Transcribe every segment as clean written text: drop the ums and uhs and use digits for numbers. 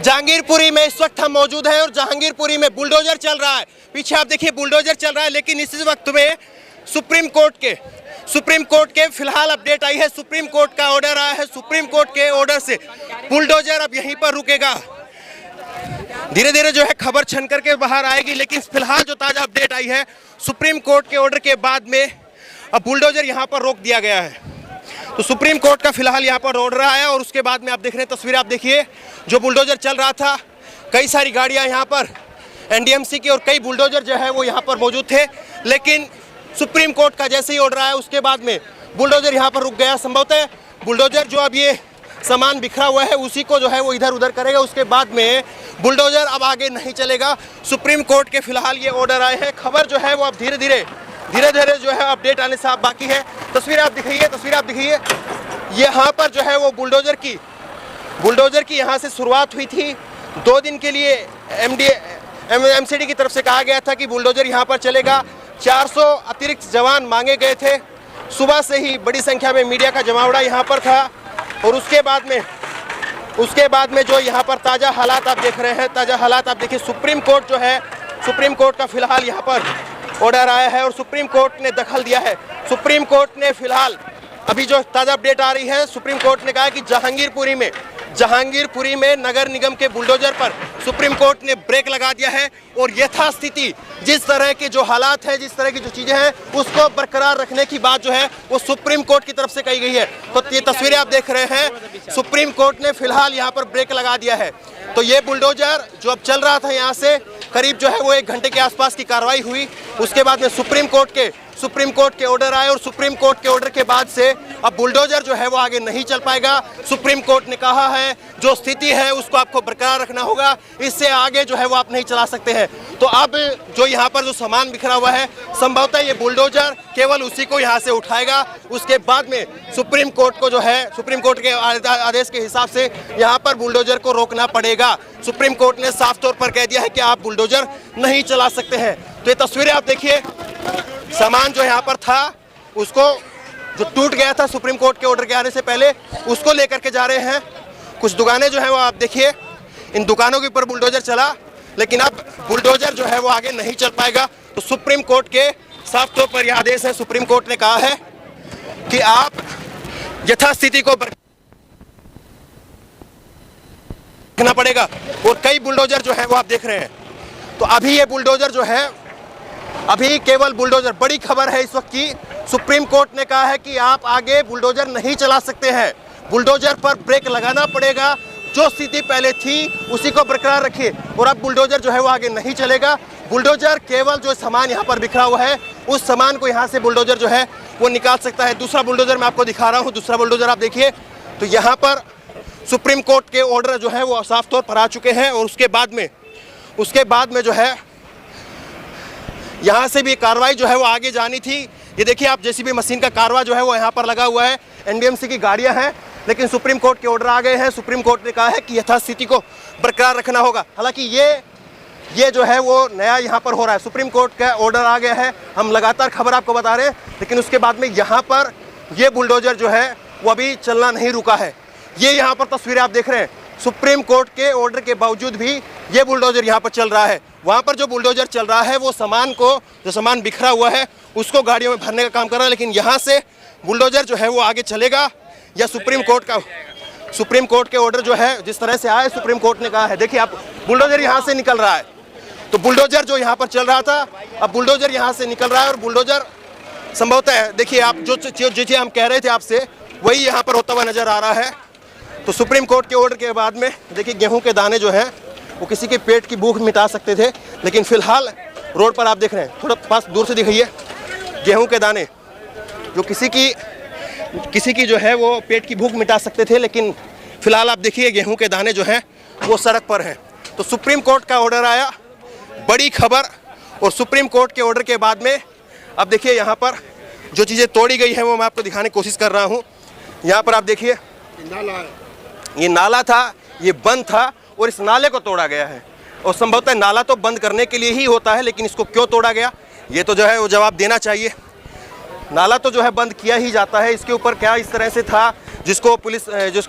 जहांगीरपुरी में इस वक्त हम मौजूद हैं और जहांगीरपुरी में बुलडोजर चल रहा है। पीछे आप देखिए बुलडोजर चल रहा है, लेकिन इस वक्त में सुप्रीम कोर्ट के फिलहाल अपडेट आई है। सुप्रीम कोर्ट का ऑर्डर आया है। सुप्रीम कोर्ट के ऑर्डर से बुलडोजर अब यहीं पर रुकेगा। धीरे धीरे जो है खबर छन करके बाहर आएगी, लेकिन फिलहाल जो ताजा अपडेट आई है सुप्रीम कोर्ट के ऑर्डर के बाद में अब बुलडोजर यहां पर रोक दिया गया है। तो सुप्रीम कोर्ट का फिलहाल यहां पर ऑर्डर आया और उसके बाद में आप देख रहे हैं तस्वीरें। आप देखिए जो बुलडोजर चल रहा था, कई सारी गाड़ियां यहां पर एनडीएमसी की और कई बुलडोजर जो है वो यहां पर मौजूद थे, लेकिन सुप्रीम कोर्ट का जैसे ही ऑर्डर आया उसके बाद में बुलडोजर यहां पर रुक गया। संभवतः बुलडोजर जो अब ये सामान बिखरा हुआ है उसी को जो है वो इधर उधर करेगा। उसके बाद में बुलडोजर अब आगे नहीं चलेगा। सुप्रीम कोर्ट के फिलहाल ये ऑर्डर आए हैं। खबर जो है वो अब धीरे धीरे जो है अपडेट आने से आप बाकी है। तस्वीरें आप दिखाइए। यहाँ पर जो है वो बुलडोजर की यहाँ से शुरुआत हुई थी। 2 दिन के लिए एमसीडी की तरफ से कहा गया था कि बुलडोजर यहाँ पर चलेगा। 400 अतिरिक्त जवान मांगे गए थे। सुबह से ही बड़ी संख्या में मीडिया का जमावड़ा यहाँ पर था और उसके बाद में जो यहाँ पर ताज़ा हालात आप देख रहे हैं, ताज़ा हालात आप देखिए। सुप्रीम कोर्ट का फिलहाल यहाँ पर ऑर्डर आया है और सुप्रीम कोर्ट ने दखल दिया है। सुप्रीम कोर्ट ने फिलहाल अभी जो ताज़ा अपडेट आ रही है, सुप्रीम कोर्ट ने कहा कि जहांगीरपुरी में नगर निगम के बुलडोजर पर सुप्रीम कोर्ट ने ब्रेक लगा दिया है और यथास्थिति जिस तरह के जो हालात है, जिस तरह की जो चीज़ें हैं उसको बरकरार रखने की बात जो है वो सुप्रीम कोर्ट की तरफ से कही गई है। तो ये तस्वीरें आप देख रहे हैं, सुप्रीम कोर्ट ने फिलहाल यहाँ पर ब्रेक लगा दिया है। तो ये बुलडोजर जो अब चल रहा था यहाँ से करीब जो है वो 1 घंटे के आसपास की कार्रवाई हुई। उसके बाद में सुप्रीम कोर्ट के ऑर्डर आए और सुप्रीम कोर्ट के ऑर्डर के बाद से अब बुलडोजर जो है वो आगे नहीं चल पाएगा। सुप्रीम कोर्ट ने कहा है जो स्थिति है उसको आपको बरकरार रखना होगा, इससे आगे जो है वो आप नहीं चला सकते हैं। तो अब जो यहाँ पर जो सामान बिखरा हुआ है, संभवतः ये बुलडोजर केवल उसी को यहाँ से उठाएगा। उसके बाद में सुप्रीम कोर्ट के आदेश के हिसाब से यहाँ पर बुलडोजर को रोकना पड़ेगा। सुप्रीम कोर्ट ने साफ तौर पर कह दिया है कि आप बुलडोजर नहीं चला सकते हैं। तो ये तस्वीरें आप देखिए, सामान जो यहाँ पर था उसको जो टूट गया था सुप्रीम कोर्ट के ऑर्डर के आने से पहले, उसको लेकर के जा रहे हैं। कुछ दुकानें जो है वो आप देखिए, इन दुकानों के ऊपर बुलडोजर चला, लेकिन अब बुलडोजर जो है वो आगे नहीं चल पाएगा। तो सुप्रीम कोर्ट के साफ तौर पर यह आदेश है। सुप्रीम कोर्ट ने कहा है कि आप यथास्थिति को रखना पड़ेगा और कई बुलडोजर जो है वो आप देख रहे हैं। तो अभी ये बुलडोजर जो है, अभी केवल बुलडोजर, बड़ी खबर है इस वक्त की, सुप्रीम कोर्ट ने कहा है कि आप आगे बुलडोजर नहीं चला सकते हैं, बुलडोजर पर ब्रेक लगाना पड़ेगा। जो स्थिति पहले थी उसी को बरकरार रखिए और अब बुलडोजर जो है वो आगे नहीं चलेगा। बुलडोजर केवल जो सामान यहाँ पर बिखरा हुआ है उस सामान को यहाँ से बुलडोजर जो है वो निकाल सकता है। दूसरा बुलडोजर मैं आपको दिखा रहा हूँ, दूसरा बुलडोजर आप देखिए। तो यहाँ पर सुप्रीम कोर्ट के ऑर्डर जो है वो साफ तौर पर आ चुके हैं और उसके बाद में जो है यहाँ से भी कार्रवाई जो है वो आगे जानी थी। ये देखिए आप, जेसीबी मशीन का कार्रवा जो है वो यहाँ पर लगा हुआ है। एनडीएमसी की गाड़ियाँ हैं, लेकिन सुप्रीम कोर्ट के ऑर्डर आ गए हैं। सुप्रीम कोर्ट ने कहा है कि यथास्थिति को बरकरार रखना होगा। हालांकि ये जो है वो नया यहाँ पर हो रहा है। सुप्रीम कोर्ट का ऑर्डर आ गया है, हम लगातार खबर आपको बता रहे हैं, लेकिन उसके बाद में यहाँ पर ये बुलडोजर जो है वो अभी चलना नहीं रुका है। ये यहाँ पर तस्वीरें आप देख रहे हैं, सुप्रीम कोर्ट के ऑर्डर के बावजूद भी ये बुलडोजर यहाँ पर चल रहा है। वहाँ पर जो बुलडोजर चल रहा है वो जो सामान बिखरा हुआ है उसको गाड़ियों में भरने का काम कर रहा है, लेकिन यहाँ से बुलडोजर जो है वो आगे चलेगा या सुप्रीम कोर्ट के ऑर्डर जो है जिस तरह से आए, सुप्रीम कोर्ट ने कहा है। देखिए आप, बुलडोजर यहाँ से निकल रहा है। तो बुलडोजर जो यहाँ पर चल रहा था, अब बुलडोजर यहाँ से निकल रहा है और बुलडोजर संभवतः देखिए आप जो चीज़ें हम कह रहे थे आपसे वही यहाँ पर होता हुआ नजर आ रहा है। तो सुप्रीम कोर्ट के ऑर्डर के बाद में देखिए गेहूं के दाने जो हैं वो किसी के पेट की भूख मिटा सकते थे, लेकिन फिलहाल रोड पर आप देख रहे हैं, थोड़ा पास दूर से दिखाइए, गेहूं के दाने जो किसी की जो है वो पेट की भूख मिटा सकते थे, लेकिन फिलहाल आप देखिए गेहूं के दाने जो हैं वो सड़क पर हैं। तो सुप्रीम कोर्ट का ऑर्डर आया, बड़ी खबर, और सुप्रीम कोर्ट के ऑर्डर के बाद में अब देखिए यहाँ पर जो चीज़ें तोड़ी गई हैं वो मैं आपको दिखाने की कोशिश कर रहा हूँ। यहाँ पर आप देखिए, ये नाला था, ये बंद था और इस नाले को तोड़ा गया है। और संभवतः नाला तो बंद करने के लिए ही होता है, लेकिन इसको क्यों तोड़ा गया ये तो जो है वो जवाब देना चाहिए। नाला तो जो है बंद किया ही जाता है, इसके ऊपर क्या इस तरह से था जिसको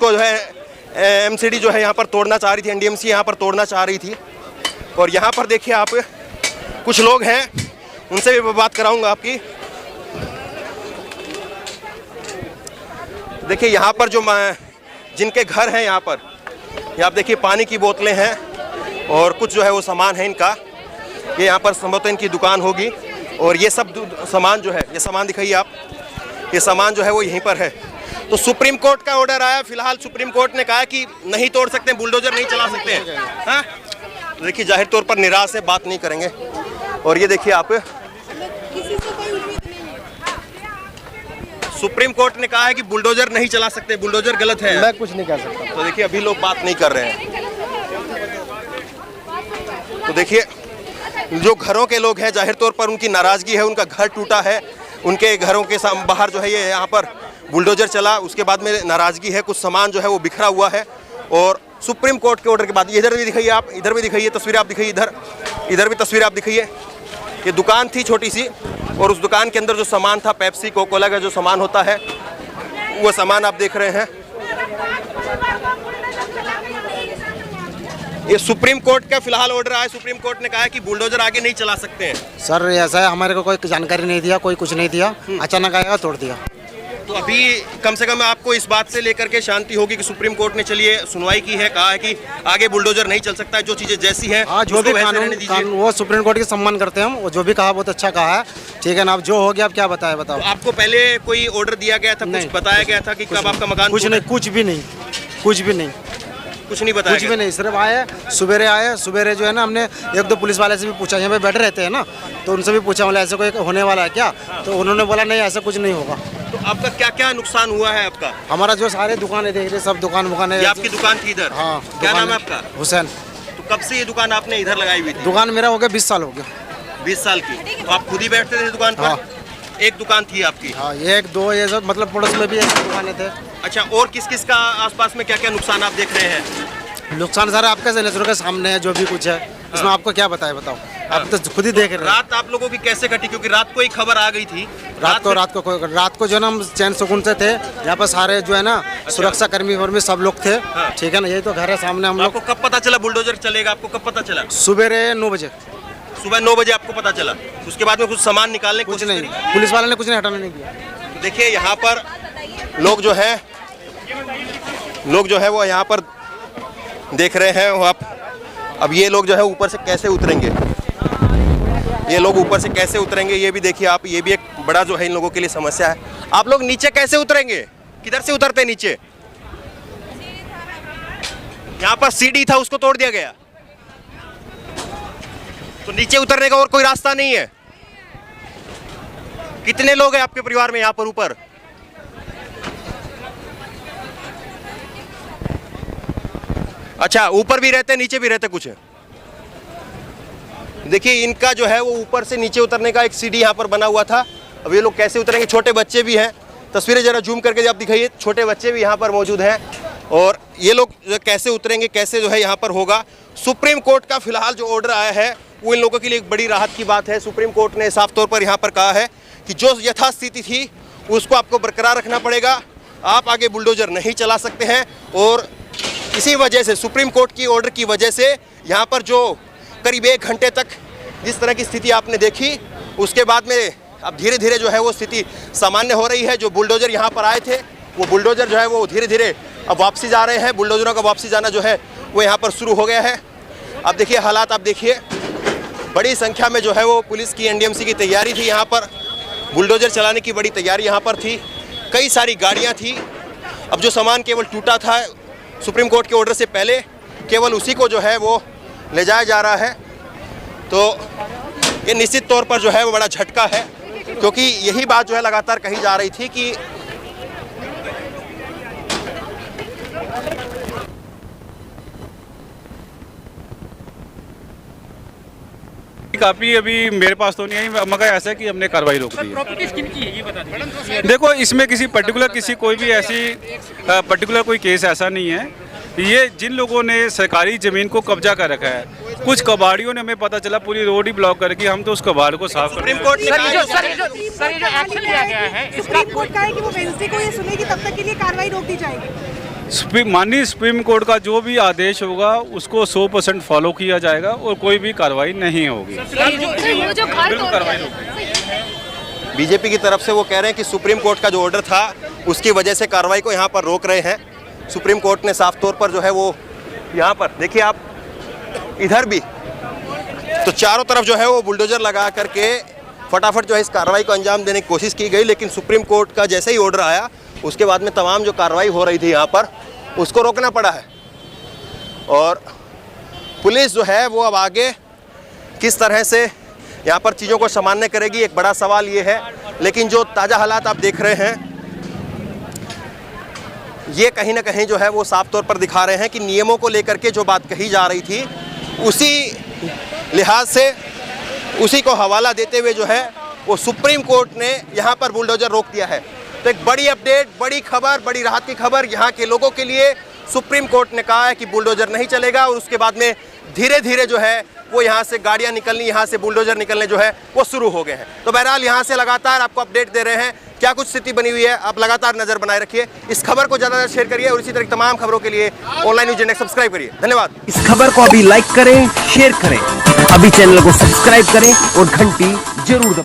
जो है एमसीडी जो है यहाँ पर तोड़ना चाह रही थी, एनडीएमसी यहाँ पर तोड़ना चाह रही थी। और यहाँ पर देखिए आप, कुछ लोग हैं, उनसे भी मैं बात कराऊंगा आपकी। देखिए यहाँ पर जो जिनके घर हैं यहाँ पर, ये आप देखिए पानी की बोतलें हैं और कुछ जो है वो सामान है इनका। ये यहाँ पर संभवतः इनकी दुकान होगी और ये सब सामान जो है, ये सामान दिखाइए आप, ये सामान जो है वो यहीं पर है। तो सुप्रीम कोर्ट का ऑर्डर आया, फिलहाल सुप्रीम कोर्ट ने कहा कि नहीं तोड़ सकते, बुलडोजर नहीं चला सकते हैं। हाँ, देखिए जाहिर तौर पर निराश है, बात नहीं करेंगे। और ये देखिए आप, सुप्रीम कोर्ट ने कहा है कि बुलडोजर नहीं चला सकते, बुलडोजर गलत है। मैं कुछ नहीं कह सकता। तो देखिए अभी लोग बात नहीं कर रहे हैं। तो देखिए जो घरों के लोग हैं, जाहिर तौर पर उनकी नाराजगी है, उनका घर टूटा है, उनके घरों के बाहर जो है ये यहाँ पर बुलडोजर चला, उसके बाद में नाराजगी है, कुछ सामान जो है वो बिखरा हुआ है। और सुप्रीम कोर्ट के ऑर्डर के बाद इधर भी दिखाइए आप, इधर भी दिखाइए तस्वीरें आप दिखाइए, इधर भी तस्वीरें आप दिखाइए। ये दुकान थी छोटी सी और उस दुकान के अंदर जो सामान था, पेप्सी कोकोला का जो सामान होता है, वो सामान आप देख रहे हैं। ये सुप्रीम कोर्ट का फिलहाल ऑर्डर आया, सुप्रीम कोर्ट ने कहा है कि बुलडोजर आगे नहीं चला सकते हैं। सर ऐसा है, हमारे को कोई जानकारी नहीं दिया, कोई कुछ नहीं दिया, अचानक आएगा तोड़ दिया। तो अभी कम से कम आपको इस बात से लेकर के शांति होगी कि सुप्रीम कोर्ट ने चलिए सुनवाई की है, कहा है कि आगे बुलडोजर नहीं चल सकता है, जो चीजें जैसी हैं जो भी कानून वो सुप्रीम कोर्ट के सम्मान करते हैं हम, वो जो भी कहा बहुत अच्छा कहा है, ठीक है ना। अब जो हो गया अब क्या बताया, बताओ। तो आपको पहले कोई ऑर्डर दिया गया था, कुछ बताया गया था कि कब आपका मकान? कुछ नहीं, कुछ भी नहीं, कुछ भी नहीं, कुछ नहीं बताया, कुछ भी नहीं। सिर्फ आए सवेरे जो है ना, हमने एक दो पुलिस वाले से भी पूछा, यहाँ पे बैठे रहते हैं ना, तो उनसे भी पूछा बोला ऐसे कोई होने वाला है क्या, तो उन्होंने बोला नहीं ऐसा कुछ नहीं होगा। तो आपका क्या क्या नुकसान हुआ है आपका? हमारा जो सारे दुकानें देख रहे, सब दुकान है। आपकी दुकान थी इधर? हाँ। क्या नाम है आपका? हुसैन। तो कब से ये दुकान आपने इधर लगाई हुई थी? दुकान मेरा हो गया 20 साल हो गया। 20 साल की? तो आप खुद ही बैठते थे दुकान पर? हाँ। एक दुकान थी आपकी? हाँ, एक दो ये सब, मतलब पड़ोस में भी एक दुकानें थे। अच्छा, और किस किस का आसपास में क्या क्या नुकसान आप देख रहे हैं? नुकसान सारा आपके नजरों के सामने है, जो भी कुछ है इसमें आपको क्या बताए, बताओ। आप तो खुद ही देख रहे हैं। रात आप लोगों की कैसे कटी? क्योंकि रात को एक खबर आ गई थी। रात को जो है ना, हम चैन सुकून से थे, यहाँ पर सारे जो है ना सुरक्षा कर्मी वर्मी सब लोग थे, ठीक है ना। यही तो घर है सामने हम लोग। आपको कब पता चला बुलडोजर चलेगा? आपको कब पता चला? सुबह 9 बजे। सुबह 9 बजे आपको पता चला? उसके बाद में कुछ सामान निकालने कुछ नहीं, पुलिस वाले ने कुछ नहीं हटाने नहीं दिया। तो देखिए यहाँ पर लोग जो है वो यहाँ पर देख रहे हैं आप। अब ये लोग जो है ऊपर से कैसे उतरेंगे, ये लोग ऊपर से कैसे उतरेंगे, ये भी देखिए आप। ये भी एक बड़ा जो है इन लोगों के लिए समस्या है। आप लोग नीचे कैसे उतरेंगे? किधर से उतरते हैं नीचे? यहाँ पर सीढ़ी था, उसको तोड़ दिया गया, तो नीचे उतरने का और कोई रास्ता नहीं है। कितने लोग हैं आपके परिवार में यहाँ पर ऊपर? अच्छा, ऊपर भी रहते, नीचे भी रहते कुछ? देखिए इनका जो है वो ऊपर से नीचे उतरने का एक सीढ़ी यहाँ पर बना हुआ था। अब ये लोग कैसे उतरेंगे? छोटे बच्चे भी हैं, तस्वीरें जरा जूम करके आप दिखाइए, छोटे बच्चे भी यहाँ पर मौजूद हैं। और ये लोग कैसे उतरेंगे, कैसे जो है यहाँ पर होगा? सुप्रीम कोर्ट का फिलहाल जो ऑर्डर आया है वो इन लोगों के लिए एक बड़ी राहत की बात है। सुप्रीम कोर्ट ने साफ तौर पर यहाँ पर कहा है कि जो यथास्थिति थी उसको आपको बरकरार रखना पड़ेगा, आप आगे बुलडोजर नहीं चला सकते हैं। और इसी वजह से, सुप्रीम कोर्ट की ऑर्डर की वजह से, यहाँ पर जो करीब 1 घंटे तक जिस तरह की स्थिति आपने देखी, उसके बाद में अब धीरे धीरे जो है वो स्थिति सामान्य हो रही है। जो बुलडोजर यहाँ पर आए थे, वो बुलडोजर जो है वो धीरे धीरे अब वापसी जा रहे हैं। बुलडोजरों का वापसी जाना जो है वो यहाँ पर शुरू हो गया है। अब देखिए हालात, आप देखिए बड़ी संख्या में जो है वो पुलिस की, एनडीएमसी की तैयारी थी यहाँ पर, बुलडोजर चलाने की बड़ी तैयारी यहाँ पर थी, कई सारी गाड़ियाँ थी। अब जो सामान केवल टूटा था सुप्रीम कोर्ट के ऑर्डर से पहले, केवल उसी को जो है वो ले जाया जा रहा है। तो ये निश्चित तौर पर जो है वो बड़ा झटका है, क्योंकि यही बात जो है लगातार कही जा रही थी कि काफ़ी अभी मेरे पास तो नहीं आई, मगर ऐसा है कि हमने कार्रवाई रोक दी है। प्रॉपर्टीज किनकी है ये बता दीजिए। देखो इसमें किसी पर्टिकुलर कोई भी ऐसी पर्टिकुलर कोई केस ऐसा नहीं है। ये जिन लोगों ने सरकारी ज़मीन को कब्जा कर रखा है, कुछ कबाड़ियों ने, हमें पता चला पूरी रोड ही ब्लॉक करके हम तो उस कबाड़ को साफ कर रहे हैं। सर ये जो एक्शन लिया गया है इसका कोर्ट का है कि वो वेडनेसडे को ये सुनेगी, तब तक के लिए कार्रवाई रोक दी जाएगी। माननीय सुप्रीम कोर्ट का जो भी आदेश होगा उसको 100% फॉलो किया जाएगा और कोई भी कार्रवाई नहीं होगी। वो जो घर बिल्कुल तोड़ कार्रवाई दिया। होगी। बीजेपी की तरफ से वो कह रहे हैं कि सुप्रीम कोर्ट का जो ऑर्डर था उसकी वजह से कार्रवाई को यहाँ पर रोक रहे हैं। सुप्रीम कोर्ट ने साफ तौर पर जो है वो यहाँ पर देखिए आप इधर भी तो चारों तरफ जो है वो बुलडोजर लगा करके फटाफट जो है इस कार्रवाई को अंजाम देने की कोशिश की गई, लेकिन सुप्रीम कोर्ट का जैसे ही ऑर्डर आया उसके बाद में तमाम जो कार्रवाई हो रही थी यहाँ पर उसको रोकना पड़ा है। और पुलिस जो है वो अब आगे किस तरह से यहाँ पर चीज़ों को सामान्य करेगी, एक बड़ा सवाल ये है। लेकिन जो ताज़ा हालात आप देख रहे हैं ये कहीं ना कहीं जो है वो साफ तौर पर दिखा रहे हैं कि नियमों को लेकर के जो बात कही जा रही थी उसी लिहाज से उसी को हवाला देते हुए जो है वो सुप्रीम कोर्ट ने यहाँ पर बुलडोजर रोक दिया है। तो एक बड़ी अपडेट, बड़ी खबर, बड़ी राहत की खबर यहाँ के लोगों के लिए। सुप्रीम कोर्ट ने कहा है कि बुलडोजर नहीं चलेगा और उसके बाद में धीरे धीरे जो है वो यहाँ से गाड़ियाँ निकलनी, यहाँ से बुलडोजर निकलने जो है वो शुरू हो गए हैं। तो बहरहाल यहाँ से लगातार आपको अपडेट दे रहे हैं क्या कुछ स्थिति बनी हुई है। आप लगातार नजर बनाए रखिए, इस खबर को ज़्यादा शेयर करिए और इसी तरह तमाम खबरों के लिए ऑनलाइन न्यूज़ इंडेक्स सब्सक्राइब करिए। धन्यवाद। इस खबर को अभी लाइक करें, शेयर करें, अभी चैनल को सब्सक्राइब करें और घंटी जरूर दबाएं।